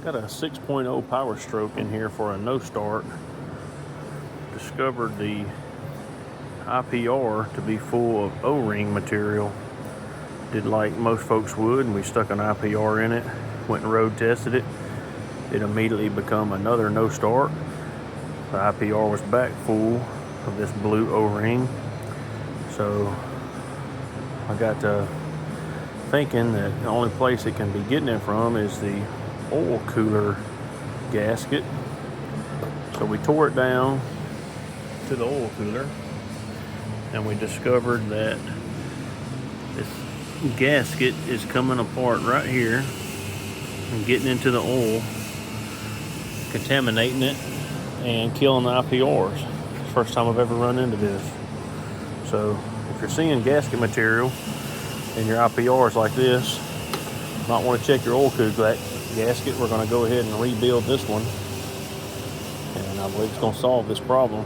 Got a 6.0 Power Stroke in here for a no start. Discovered the IPR to be full of O-ring material. Did like most folks would, and we stuck an IPR in it, went and road tested it. It immediately become another no start. The IPR was back full of this blue O-ring. So I got to thinking that the only place it can be getting it from is the oil cooler gasket. So we tore it down to the oil cooler, and we discovered that this gasket is coming apart right here and getting into the oil, contaminating it and killing the IPRs. First time I've ever run into this. So if you're seeing gasket material in your IPRs like this, you might want to check your oil cooler gasket. We're going to go ahead and rebuild this one, and I believe it's going to solve this problem.